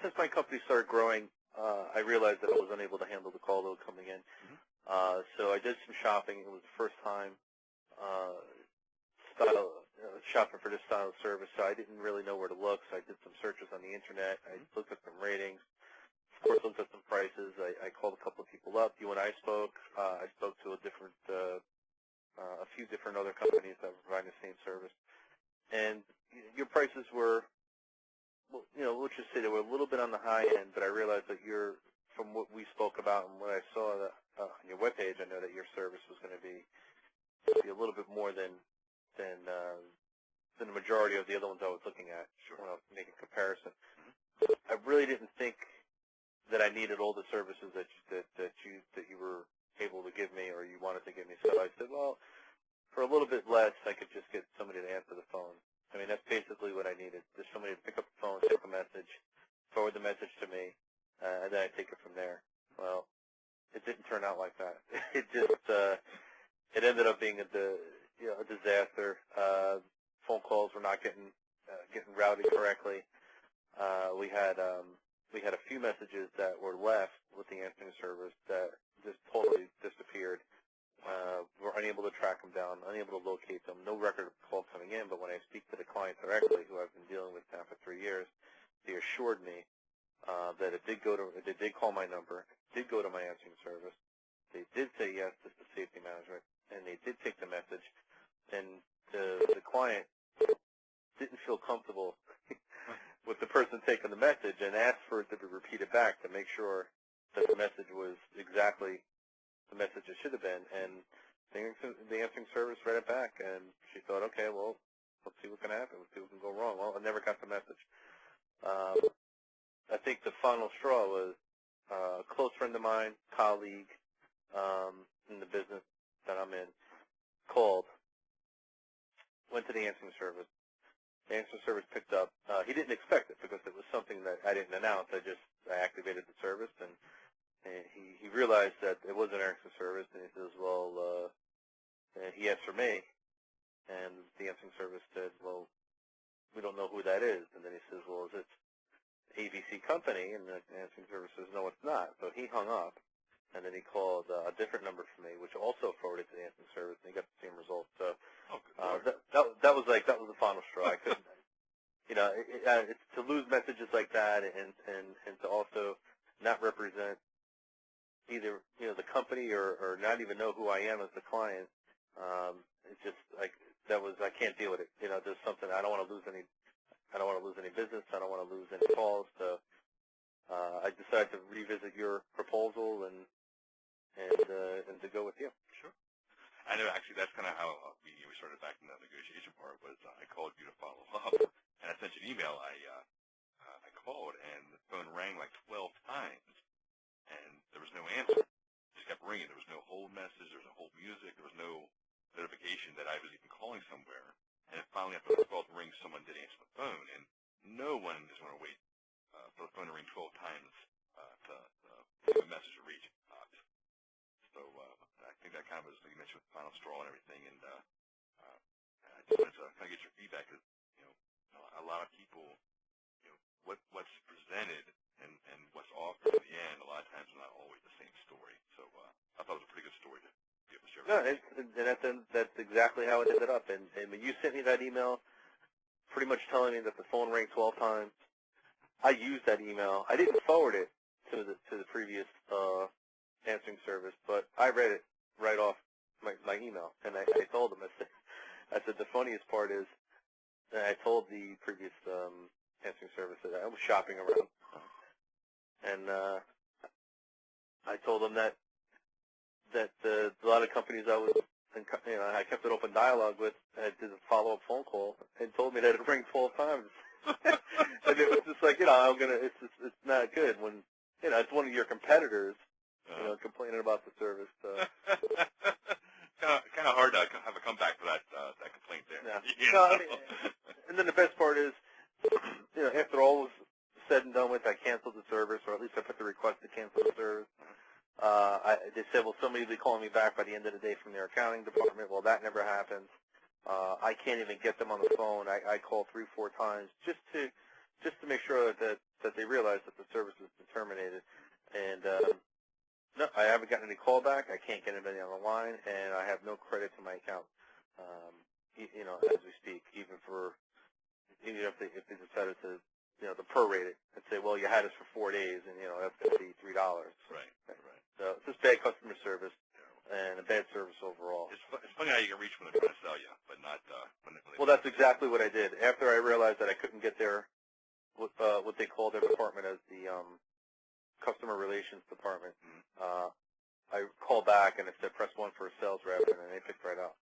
since my company started growing, I realized that I was unable to handle the call load coming in. So I did some shopping. It was the first time shopping for this style of service, so I didn't really know where to look. So I did some searches on the internet. I looked at some ratings. Of course, looked at some prices. I called a couple of people up. You and I spoke. I spoke to a few different other companies that were providing the same service. And your prices were, let's just say they were a little bit on the high end, but I realized that from what we spoke about and what I saw on your webpage, I know that your service was going to be a little bit more than the majority of the other ones I was looking at. Sure. When I was making a comparison. I really didn't think that I needed all the services that you were able to give me or you wanted to give me. So I said, well, for a little bit less, I could just get somebody to answer the phone. I mean, that's basically what I needed. Just somebody to pick up the phone, take a message, forward the message to me, and then I take it from there. Well, it didn't turn out like that. It just it ended up being a disaster. Phone calls were not getting routed correctly. We had a few messages that were left with the answering service that just totally disappeared. We're unable to track them down, unable to locate them, no record of call coming in, but when I speak to the client directly, who I've been dealing with now for 3 years, they assured me that it did call my number, it did go to my answering service, they did say yes to the safety management, and they did take the message, and the client didn't feel comfortable with the person taking the message and asked for it to be repeated back to make sure that the message was exactly the message it should have been, and the answering service read it back, and she thought, okay, well, let's see what can happen, let's see what can go wrong. Well, I never got the message. I think the final straw was a close friend of mine, colleague in the business that I'm in, called, went to the answering service. The answering service picked up. He didn't expect it because it was something that I didn't announce. I activated the service, and he realized that it was an answering service, and he says, well, he asked for me, and the answering service said, well, we don't know who that is. And then he says, well, is it ABC company? And the answering service says, no, it's not. So he hung up, and then he called a different number for me, which also forwarded to the answering service, and he got the same result. So that was the final straw. I couldn't, it's to lose messages like that, and to also not represent either the company or not even know who I am as the client. It's just like I can't deal with it. There's something I don't want to lose any. I don't want to lose any business. I don't want to lose any calls. So I decided to revisit your proposal and to go with you. Sure. I know actually that's kind of how we started back in the negotiation part. Was I called you to follow up, and I sent you an email. I called and the phone rang like 12 times. And there was no answer. It just kept ringing. There was no hold message. There was no hold music. There was no notification that I was even calling somewhere. And finally, after the 12th ring, someone did answer the phone. And no one is going to wait for the phone to ring 12 times to leave a message to reach, obviously. So I think that kind of was, like you mentioned, with the final straw and everything. And I just wanted to kind of get your feedback because, a lot of people, what's presented and what's offered in the end, a lot of times are not always the same story. So I thought it was a pretty good story to be able to share. No, that's exactly how it ended up. And when you sent me that email, pretty much telling me that the phone rang 12 times, I used that email. I didn't forward it to the previous answering service, but I read it right off my email, and I told them. I said the funniest part is that I told the previous answering service that I was shopping around. And I told them that a lot of companies I kept an open dialogue with, I did a follow-up phone call and told me that it rang 12 times. And it was just like, it's not good when, it's one of your competitors, complaining about the service. Kind of hard to have a comeback for that complaint there. Yeah. No, I mean, and then the best part is, after all was said and done with, I canceled the service, or at least I put the request to cancel the service. They said, well, somebody will be calling me back by the end of the day from their accounting department. Well, that never happens. I can't even get them on the phone. I called 3-4 times just to make sure that they realize that the can't get anybody on the line, and I have no credit to my account. As we speak, even if they decided to, to prorate it and say, well, you had us for 4 days, and that's going to be $3. Right. So it's just bad customer service and a bad service overall. It's funny how you can reach when they're trying to sell you, but not when they. Well, that's exactly what I did. After I realized that I couldn't get their what they call their department as the customer relations department, I called back and it said press 1 for a sales rep, and then they picked right up.